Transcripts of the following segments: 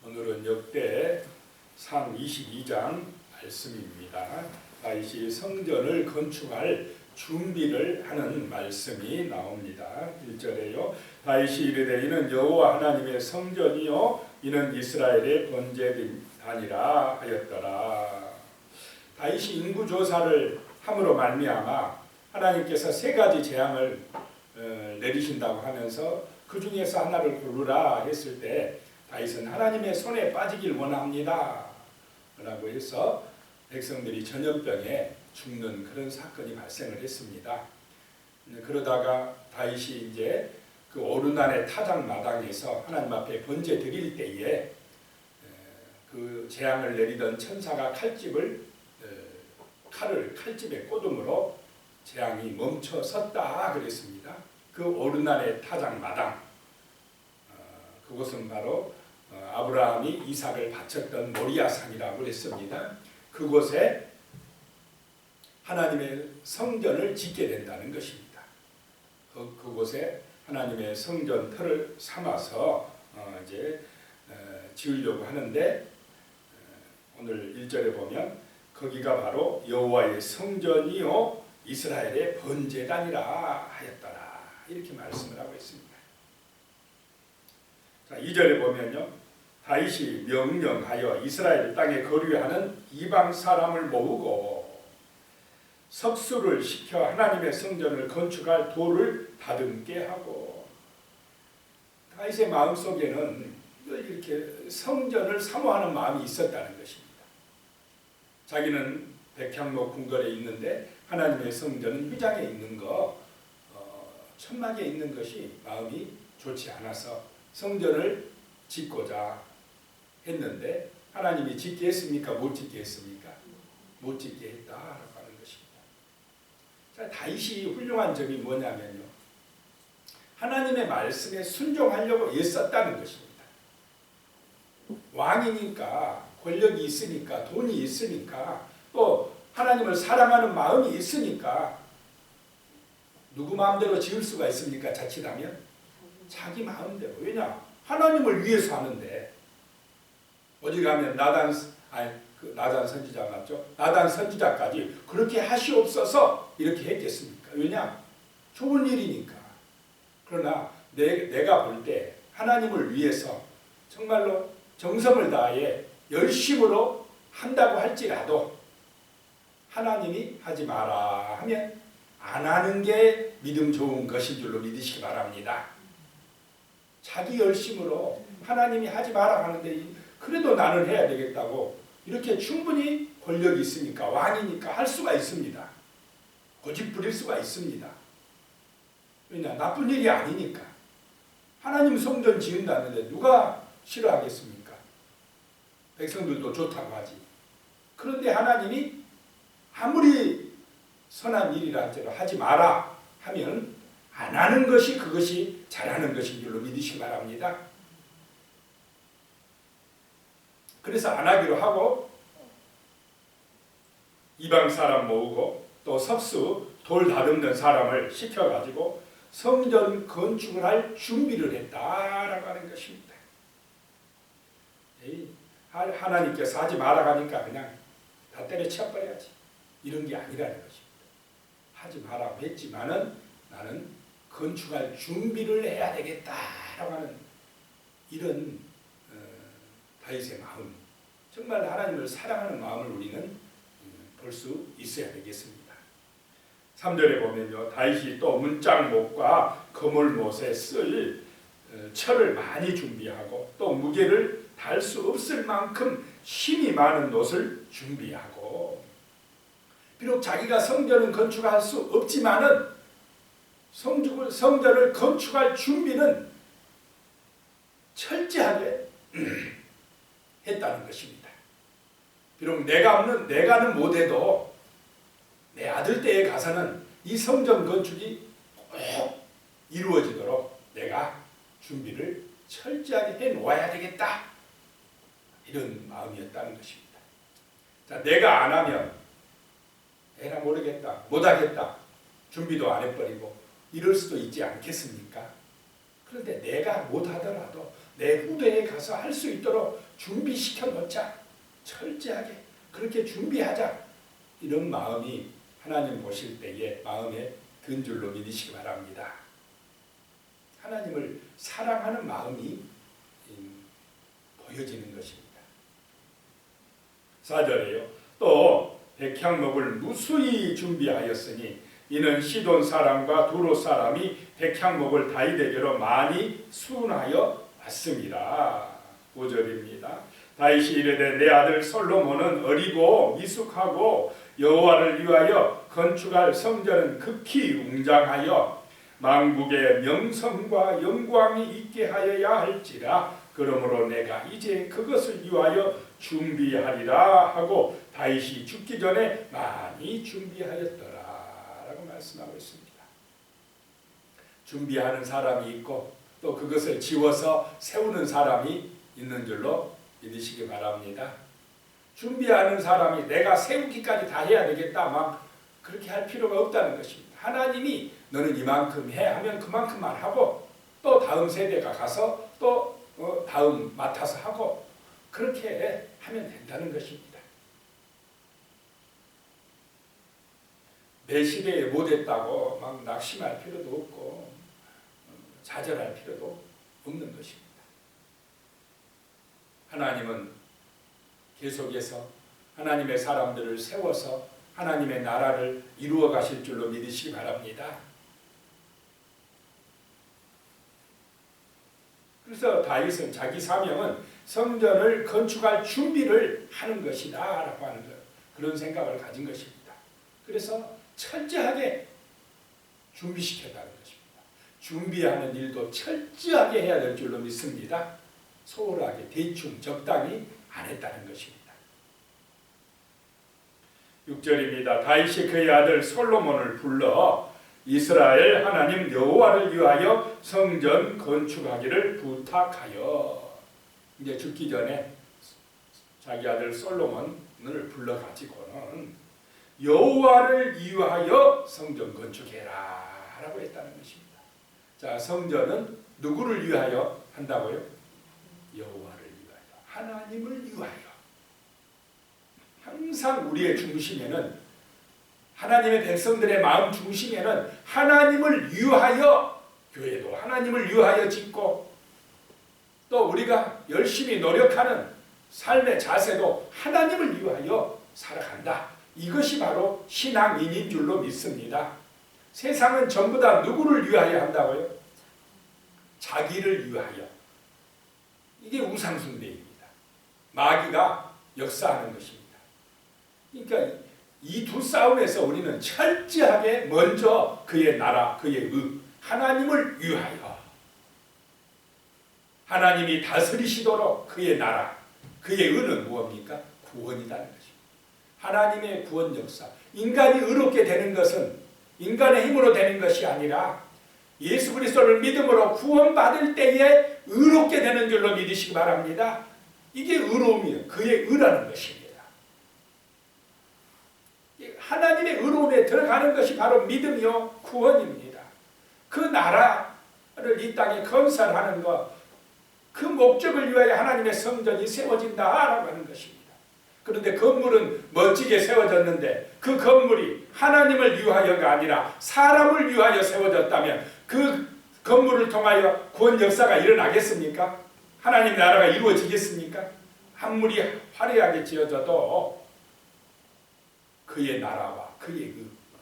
오늘은 역대상 22장 말씀입니다. 다윗이 성전을 건축할 준비를 하는 말씀이 나옵니다. 1절에요. 다윗이 이르되 이는 여호와 하나님의 성전이요 이는 이스라엘의 번제단이라 하였더라. 다윗이 인구조사를 함으로 말미암아 하나님께서 세 가지 재앙을 내리신다고 하면서 그 중에서 하나를 고르라 했을 때 다윗은 하나님의 손에 빠지길 원합니다 라고 해서 백성들이 전염병에 죽는 그런 사건이 발생을 했습니다. 그러다가 다윗이 이제 그 오르난의 타작 마당에서 하나님 앞에 번제 드릴 때에 그 재앙을 내리던 천사가 칼을 칼집에 꽂음으로 재앙이 멈춰 섰다 그랬습니다. 그 오르난의 타작 마당, 그곳은 바로 아브라함이 이삭을 바쳤던 모리아산이라고 그랬습니다. 그곳에 하나님의 성전을 짓게 된다는 것입니다. 그곳에 하나님의 성전 터를 삼아서 이제 지으려고 하는데 오늘 1절에 보면 거기가 바로 여호와의 성전이요 이스라엘의 번제단이라 하였더라 이렇게 말씀을 하고 있습니다. 자, 2절에 보면요. 다윗이 명령하여 이스라엘 땅에 거류하는 이방 사람을 모으고 석수를 시켜 하나님의 성전을 건축할 돌을 다듬게 하고, 다윗의 마음속에는 이렇게 성전을 사모하는 마음이 있었다는 것입니다. 자기는 백향목 궁궐에 있는데 하나님의 성전은 휘장에 있는 거, 천막에 있는 것이 마음이 좋지 않아서 성전을 짓고자 했는데 하나님이 짓게 했습니까? 못 짓게 했습니까? 못 짓게 했다라고 하는 것입니다. 자, 다윗이 훌륭한 점이 뭐냐면요, 하나님의 말씀에 순종하려고 애썼다는 것입니다. 왕이니까, 권력이 있으니까, 돈이 있으니까, 또 하나님을 사랑하는 마음이 있으니까 누구 마음대로 지을 수가 있습니까? 자칫하면 자기 마음대로. 왜냐? 하나님을 위해서 하는데. 어디 가면 나단 선지자 맞죠? 나단 선지자까지 그렇게 하시옵소서 이렇게 했겠습니까? 왜냐? 좋은 일이니까. 그러나 내가 볼 때 하나님을 위해서 정말로 정성을 다해 열심으로 한다고 할지라도 하나님이 하지 마라 하면 안 하는 게 믿음 좋은 것인 줄로 믿으시기 바랍니다. 자기 열심으로 하나님이 하지 마라 하는데 그래도 나는 해야 되겠다고 이렇게 충분히 권력이 있으니까, 왕이니까 할 수가 있습니다. 고집 부릴 수가 있습니다. 왜냐? 나쁜 일이 아니니까. 하나님 성전 지은다는데 누가 싫어하겠습니까? 백성들도 좋다고 하지. 그런데 하나님이 아무리 선한 일이라 할지라도 하지 마라 하면 안 하는 것이 그것이 잘하는 것인 줄로 믿으시기 바랍니다. 그래서 안 하기로 하고 이방 사람 모으고 또 석수 돌 다듬는 사람을 시켜가지고 성전 건축을 할 준비를 했다라고 하는 것입니다. 하나님께서 하지 마라 하니까 그냥 다 때려치워버려야지 이런 게 아니라는 것입니다. 하지 마라 했지만은 나는 건축할 준비를 해야 되겠다라고 하는 이런 다윗의 마음, 정말 하나님을 사랑하는 마음을 우리는 볼 수 있어야 되겠습니다. 3절에 보면요, 다윗이 또 문짝목과 거물못에 쓸 철을 많이 준비하고 또 무게를 달 수 없을 만큼 힘이 많은 놋을 준비하고, 비록 자기가 성전은 건축할 수 없지만은 성전을 건축할 준비는 철저하게 했다는 것입니다. 비록 내가는 못해도 내 아들 때에 가서는 이 성전 건축이 꼭 이루어지도록 내가 준비를 철저하게 해 놓아야 되겠다, 이런 마음이었다는 것입니다. 자, 내가 안 하면 에라 모르겠다, 못하겠다, 준비도 안 해버리고 이럴 수도 있지 않겠습니까? 그런데 내가 못하더라도 내 후대에 가서 할 수 있도록 준비시켜 놓자. 철저하게 그렇게 준비하자. 이런 마음이 하나님 보실 때에 마음에 든 줄로 믿으시기 바랍니다. 하나님을 사랑하는 마음이 보여지는 것입니다. 4절에요. 또 백향목을 무수히 준비하였으니 이는 시돈 사람과 두로 사람이 백향목을 다윗에게로 많이 수운하여 왔습니다. 5절입니다. 다윗이 이르되 내 아들 솔로몬은 어리고 미숙하고 여호와를 위하여 건축할 성전은 극히 웅장하여 만국의 명성과 영광이 있게 하여야 할지라. 그러므로 내가 이제 그것을 위하여 준비하리라 하고 다윗이 죽기 전에 많이 준비하였더라 라고 말씀하고 있습니다. 준비하는 사람이 있고 또 그것을 지워서 세우는 사람이 있는 줄로 믿으시기 바랍니다. 준비하는 사람이 내가 세우기까지 다 해야 되겠다 막 그렇게 할 필요가 없다는 것입니다. 하나님이 너는 이만큼 해 하면 그만큼만 하고 또 다음 세대가 가서 또 다음 맡아서 하고 그렇게 하면 된다는 것입니다. 내 시대에 못했다고 막 낙심할 필요도 없고 좌절할 필요도 없는 것입니다. 하나님은 계속해서 하나님의 사람들을 세워서 하나님의 나라를 이루어 가실 줄로 믿으시기 바랍니다. 그래서 다윗은 자기 사명은 성전을 건축할 준비를 하는 것이다 라고 하는 것, 그런 생각을 가진 것입니다. 그래서 철저하게 준비시켰다는 것입니다. 준비하는 일도 철저하게 해야 될 줄로 믿습니다. 소홀하게 대충 적당히 안 했다는 것입니다. 6절입니다. 다윗이 그의 아들 솔로몬을 불러 이스라엘 하나님 여호와를 위하여 성전 건축하기를 부탁하여, 이제 죽기 전에 자기 아들 솔로몬을 불러가지고는 여호와를 위하여 성전 건축해라 라고 했다는 것입니다. 자, 성전은 누구를 위하여 한다고요? 여호와를 위하여, 하나님을 위하여. 항상 우리의 중심에는, 하나님의 백성들의 마음 중심에는 하나님을 위하여, 교회도 하나님을 위하여 짓고 또 우리가 열심히 노력하는 삶의 자세도 하나님을 위하여 살아간다. 이것이 바로 신앙인인 줄로 믿습니다. 세상은 전부 다 누구를 위하여 한다고요? 자기를 위하여. 이게 우상숭배입니다. 마귀가 역사하는 것입니다. 그러니까 이 두 싸움에서 우리는 철저하게 먼저 그의 나라, 그의 의, 하나님을 위하여, 하나님이 다스리시도록 그의 나라, 그의 의는 무엇입니까? 구원이라는 것입니다. 하나님의 구원 역사, 인간이 의롭게 되는 것은 인간의 힘으로 되는 것이 아니라 예수 그리스도를 믿음으로 구원받을 때에 의롭게 되는 줄로 믿으시기 바랍니다. 이게 의로움이에요. 그의 의라는 것입니다. 하나님의 의로움에 들어가는 것이 바로 믿음이요 구원입니다. 그 나라를 이 땅에 건설하는 것, 그 목적을 위하여 하나님의 성전이 세워진다라고 하는 것입니다. 그런데 건물은 멋지게 세워졌는데 그 건물이 하나님을 위하여가 아니라 사람을 위하여 세워졌다면 그 건물을 통하여 구원 역사가 일어나겠습니까? 하나님 나라가 이루어지겠습니까? 아무리 화려하게 지어져도 그의 나라와 그의 의,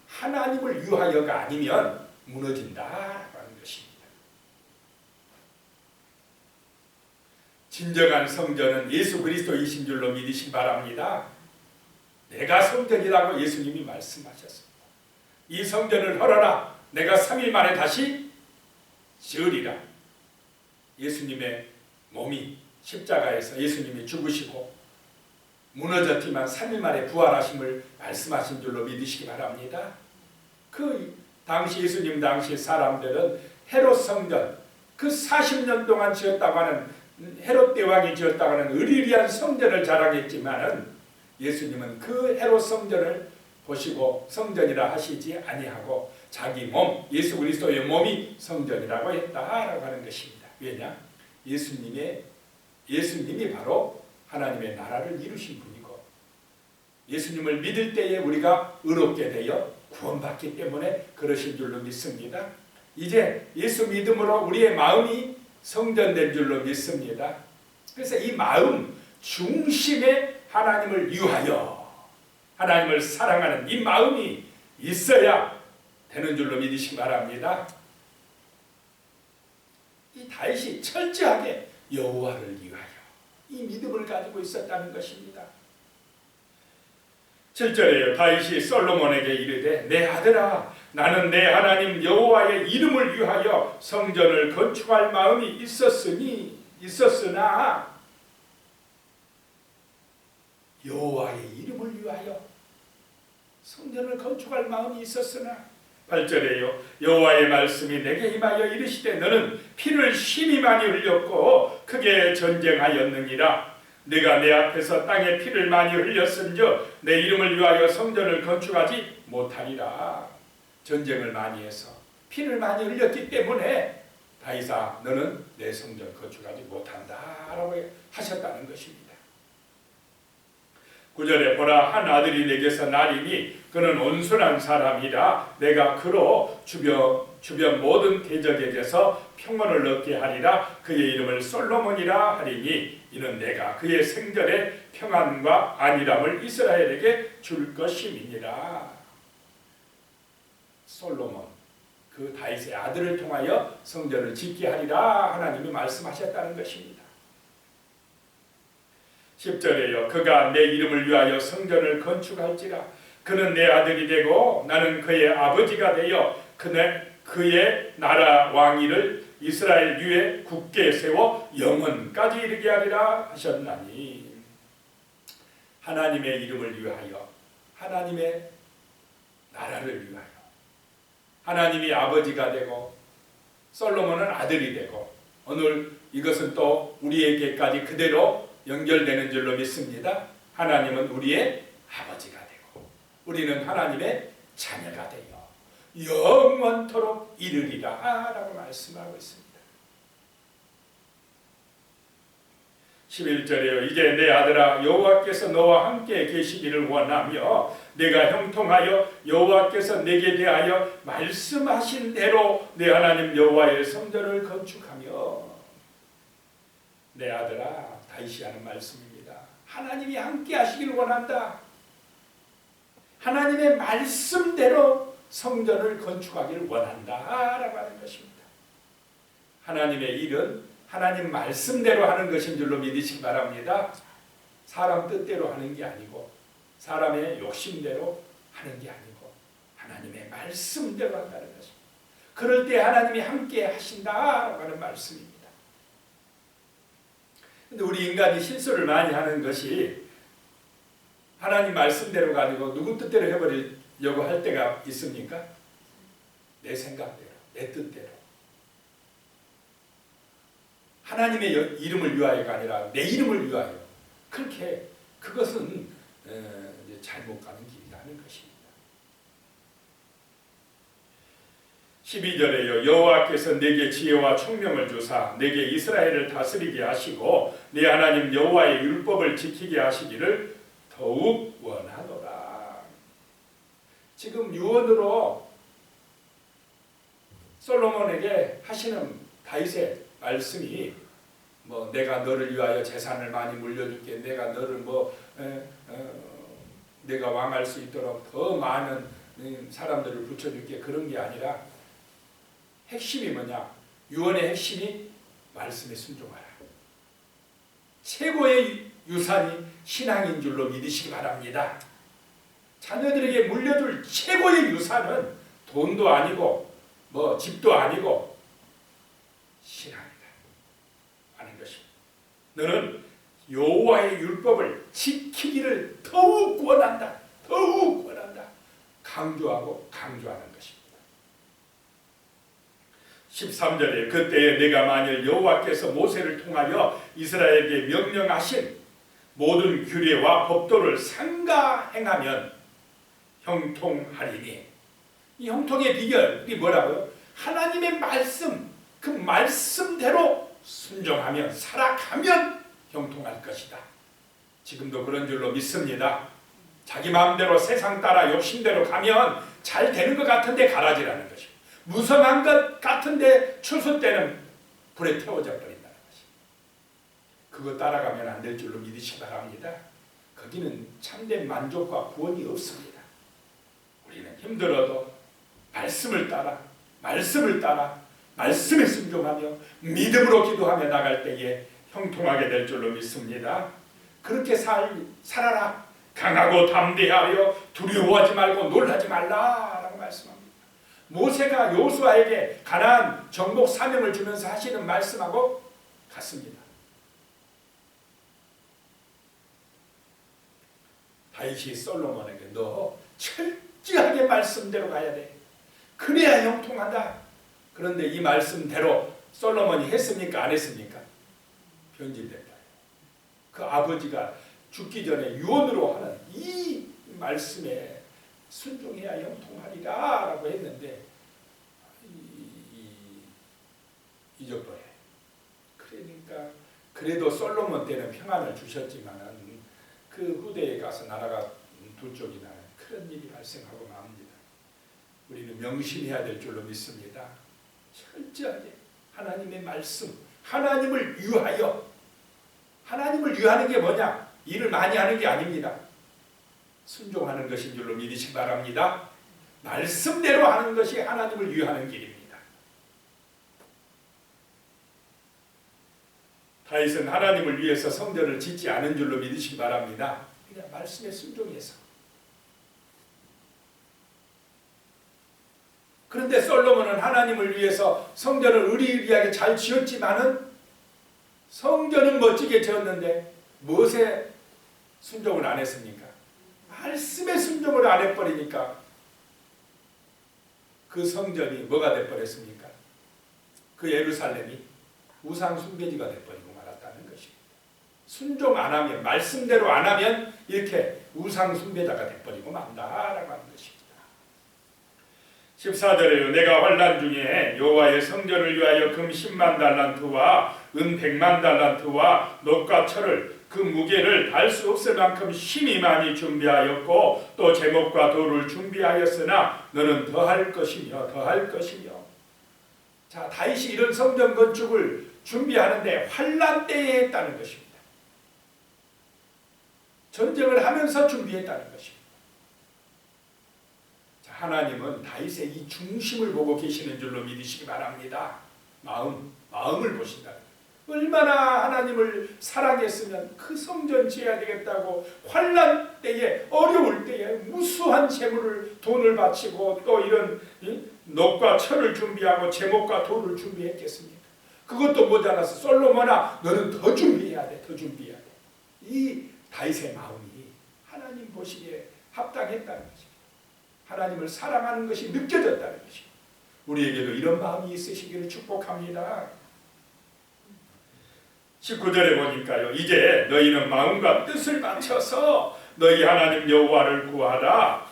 하나님을 위하여가 아니면 무너진다라고 하는 것입니다. 진정한 성전은 예수 그리스도이신 줄로 믿으시기 바랍니다. 내가 성전이라고 예수님이 말씀하셨습니다. 이 성전을 헐어라. 내가 3일 만에 다시 지으리라. 예수님의 몸이 십자가에서 예수님이 죽으시고 무너졌지만 3일 만에 부활하심을 말씀하신 줄로 믿으시기 바랍니다. 그 당시 예수님 당시 사람들은 헤롯 성전, 그 40년 동안 지었다고 하는 헤롯 대왕이 지었다고 하는 의리리한 성전을 자랑했지만은 예수님은 그 헤롯 성전을 보시고 성전이라 하시지 아니하고 자기 몸, 예수 그리스도의 몸이 성전이라고 했다라고 하는 것입니다. 왜냐? 예수님이 바로 하나님의 나라를 이루신 분이고, 예수님을 믿을 때에 우리가 의롭게 되어 구원받기 때문에 그러신 줄로 믿습니다. 이제 예수 믿음으로 우리의 마음이 성전된 줄로 믿습니다. 그래서 이 마음 중심에 하나님을 위하여, 하나님을 사랑하는 이 마음이 있어야 되는 줄로 믿으시기 바랍니다. 이 다윗이 철저하게 여호와를 위하여 이 믿음을 가지고 있었다는 것입니다. 7절에요. 다윗이 솔로몬에게 이르되 내 아들아, 나는 내 하나님 여호와의 이름을 위하여 성전을 건축할 마음이 있었으나 여호와의 이름을 위하여 성전을 건축할 마음이 있었으나 8절에요. 여호와의 말씀이 내게 임하여 이르시되 너는 피를 심히 많이 흘렸고 크게 전쟁하였느니라. 내가 내 앞에서 땅에 피를 많이 흘렸은즉 내 이름을 위하여 성전을 건축하지 못하리라. 전쟁을 많이 해서 피를 많이 흘렸기 때문에 다윗아 너는 내 성전 건축하지 못한다라고 하셨다는 것입니다. 9절에 보라, 한 아들이 내게서 나리니 그는 온순한 사람이라. 내가 그로 주변 모든 대적에게서 평온을 얻게 하리라. 그의 이름을 솔로몬이라 하리니 이는 내가 그의 생전에 평안과 안일함을 이스라엘에게 줄 것임이니라. 솔로몬, 그 다윗의 아들을 통하여 성전을 짓게 하리라 하나님이 말씀하셨다는 것입니다. 10절에요. 그가 내 이름을 위하여 성전을 건축할지라. 그는 내 아들이 되고 나는 그의 아버지가 되어 그의 나라 왕위를 이스라엘 위에 굳게 세워 영원까지 이르게 하리라 하셨나니, 하나님의 이름을 위하여, 하나님의 나라를 위하여 하나님이 아버지가 되고 솔로몬은 아들이 되고, 오늘 이것은 또 우리에게까지 그대로 연결되는 줄로 믿습니다. 하나님은 우리의 아버지가 되고 우리는 하나님의 자녀가 되어 영원토록 이르리라 라고 말씀하고 있습니다. 11절에요. 이제 내 아들아, 여호와께서 너와 함께 계시기를 원하며 내가 형통하여 여호와께서 내게 대하여 말씀하신 대로 내 하나님 여호와의 성전을 건축하며. 내 아들아, 다윗이 하는 말씀입니다. 하나님이 함께 하시기를 원한다. 하나님의 말씀대로 성전을 건축하기를 원한다 라고 하는 것입니다. 하나님의 일은 하나님 말씀대로 하는 것인 줄로 믿으시기 바랍니다. 사람 뜻대로 하는 게 아니고 사람의 욕심대로 하는 게 아니고 하나님의 말씀대로 한다는 것입니다. 그럴 때 하나님이 함께 하신다라고 하는 말씀입니다. 근데 우리 인간이 실수를 많이 하는 것이 하나님 말씀대로 가지고 누구 뜻대로 해버리려고 할 때가 있습니까? 내 생각대로, 내 뜻대로. 하나님의 이름을 위하여가 아니라 내 이름을 위하여. 그렇게 그것은 잘못 가는 길이라는 것입니다. 12절에요. 여호와께서 내게 지혜와 총명을 주사 내게 이스라엘을 다스리게 하시고 내 하나님 여호와의 율법을 지키게 하시기를 더욱 원하노라. 지금 유언으로 솔로몬에게 하시는 다윗의 말씀이 내가 너를 위하여 재산을 많이 물려줄게, 내가 너를 내가 왕할 수 있도록 더 많은 사람들을 붙여줄게, 그런 게 아니라 핵심이 뭐냐? 유언의 핵심이 말씀에 순종하라. 최고의 유산이 신앙인 줄로 믿으시기 바랍니다. 자녀들에게 물려줄 최고의 유산은 돈도 아니고 집도 아니고 신앙이다 하는 것입니다. 너는 여호와의 율법을 지키기를 더욱 원한다. 더욱 원한다. 강조하고 강조하는 것입니다. 13절에 그때에 내가 만일 여호와께서 모세를 통하여 이스라엘에게 명령하신 모든 규례와 법도를 삼가 행하면 형통하리니. 이 형통의 비결이 뭐라고요? 하나님의 말씀, 그 말씀대로 순종하면 살아가면 형통할 것이다. 지금도 그런 줄로 믿습니다. 자기 마음대로 세상 따라 욕심대로 가면 잘 되는 것 같은데 가라지라는 것이고, 무성한 것 같은데 추수 때는 불에 태워져 버린다는 것이. 그거 따라가면 안 될 줄로 믿으시기 바랍니다. 거기는 참된 만족과 구원이 없습니다. 우리는 힘들어도 말씀을 따라 말씀에 순종하며 믿음으로 기도하며 나갈 때에 형통하게 될 줄로 믿습니다. 그렇게 살아라. 강하고 담대하여 두려워하지 말고 놀라지 말라라고 말씀합니다. 모세가 여호수아에게 가나안 정복 사명을 주면서 하시는 말씀하고 같습니다. 다윗이 솔로몬에게 너 철저하게 말씀대로 가야 돼. 그래야 형통한다. 그런데 이 말씀대로 솔로몬이 했습니까? 안 했습니까? 변질됐다. 그 아버지가 죽기 전에 유언으로 하는 이 말씀에 순종해야 형통하리라 라고 했는데 잊어버려요. 그러니까 그래도 솔로몬 때는 평안을 주셨지만 그 후대에 가서 나라가 두 쪽이 나는 그런 일이 발생하고 맙니다. 우리는 명심해야 될 줄로 믿습니다. 철저하게 하나님의 말씀, 하나님을 위하여, 하나님을 위하는 게 뭐냐? 일을 많이 하는 게 아닙니다. 순종하는 것인 줄로 믿으시기 바랍니다. 말씀대로 하는 것이 하나님을 위하는 길입니다. 다윗은 하나님을 위해서 성전을 짓지 않은 줄로 믿으시기 바랍니다. 그냥 말씀에 순종해서. 그런데 솔로몬은 하나님을 위해서 성전을 의리의리하게 잘 지었지만은 성전은 멋지게 지었는데 무엇에 순종을 안 했습니까? 말씀에 순종을 안 해버리니까 그 성전이 뭐가 돼버렸습니까? 그 예루살렘이 우상 숭배지가 돼버리고 말았다는 것입니다. 순종 안 하면, 말씀대로 안 하면 이렇게 우상 숭배자가 돼버리고 만다라고 하는 것입니다. 14절에요. 내가 환난 중에 여호와의 성전을 위하여 금 10만 달란트와 은 100만 달란트와 녹과 철을 그 무게를 달 수 없을 만큼 심히 많이 준비하였고 또 제목과 돌을 준비하였으나 너는 더할 것이며 자, 다윗이 이런 성전 건축을 준비하는데 환난 때에 했다는 것입니다. 전쟁을 하면서 준비했다는 것입니다. 자, 하나님은 다윗의 이 중심을 보고 계시는 줄로 믿으시기 바랍니다. 마음을 보신다. 얼마나 하나님을 사랑했으면 그 성전 지어야 되겠다고 환난 때에, 어려울 때에 무수한 재물을, 돈을 바치고 또 이런 녹과 철을 준비하고 제목과 돌을 준비했겠습니까? 그것도 모자라서 솔로몬아 너는 더 준비해야 돼. 더 준비해야 돼. 이 다윗의 마음이 하나님 보시기에 합당했다는 것입니다. 하나님을 사랑하는 것이 느껴졌다는 것입니다. 우리에게도 이런 마음이 있으시기를 축복합니다. 19절에 보니까요. 이제 너희는 마음과 뜻을 맞춰서 너희 하나님 여호와를 구하라.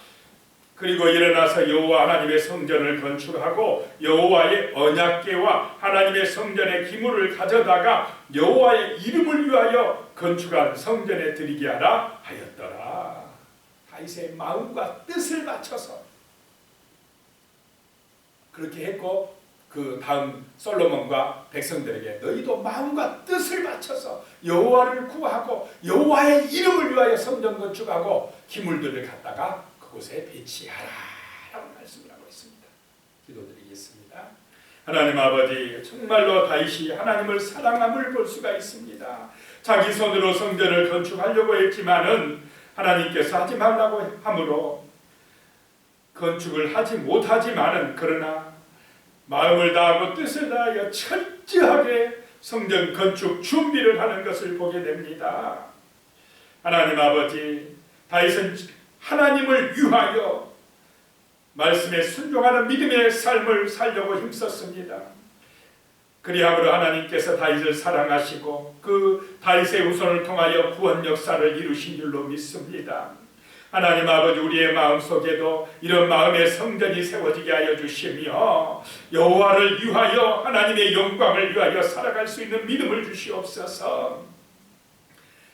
그리고 일어나서 여호와 하나님의 성전을 건축하고 여호와의 언약궤와 하나님의 성전의 기물을 가져다가 여호와의 이름을 위하여 건축한 성전에 드리게 하라 하였더라. 다윗의 마음과 뜻을 맞춰서 그렇게 했고 그 다음 솔로몬과 백성들에게 너희도 마음과 뜻을 맞춰서 여호와를 구하고 여호와의 이름을 위하여 성전 건축하고 기물들을 갖다가 그곳에 배치하라 라고 말씀을 하고 있습니다. 기도드리겠습니다. 하나님 아버지, 정말로 다윗이 하나님을 사랑함을 볼 수가 있습니다. 자기 손으로 성전을 건축하려고 했지만은 하나님께서 하지 말라고 함으로 건축을 하지 못하지만은 그러나 마음을 다하고 뜻을 다하여 철저하게 성전 건축 준비를 하는 것을 보게 됩니다. 하나님 아버지, 다윗은 하나님을 위하여 말씀에 순종하는 믿음의 삶을 살려고 힘썼습니다. 그리함으로 하나님께서 다윗을 사랑하시고 그 다윗의 후손을 통하여 구원 역사를 이루신 줄로 믿습니다. 하나님 아버지, 우리의 마음속에도 이런 마음의 성전이 세워지게 하여 주시며 여호와를 위하여 하나님의 영광을 위하여 살아갈 수 있는 믿음을 주시옵소서.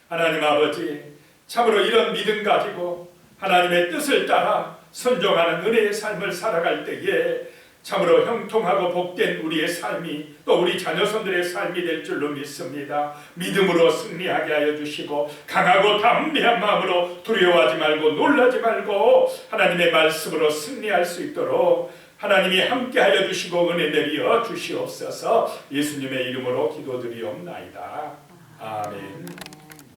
하나님 아버지, 참으로 이런 믿음 가지고 하나님의 뜻을 따라 순종하는 은혜의 삶을 살아갈 때에 참으로 형통하고 복된 우리의 삶이 또 우리 자녀손들의 삶이 될 줄로 믿습니다. 믿음으로 승리하게 하여 주시고 강하고 담대한 마음으로 두려워하지 말고 놀라지 말고 하나님의 말씀으로 승리할 수 있도록 하나님이 함께 하여 주시고 은혜 내려 주시옵소서. 예수님의 이름으로 기도드리옵나이다. 아멘.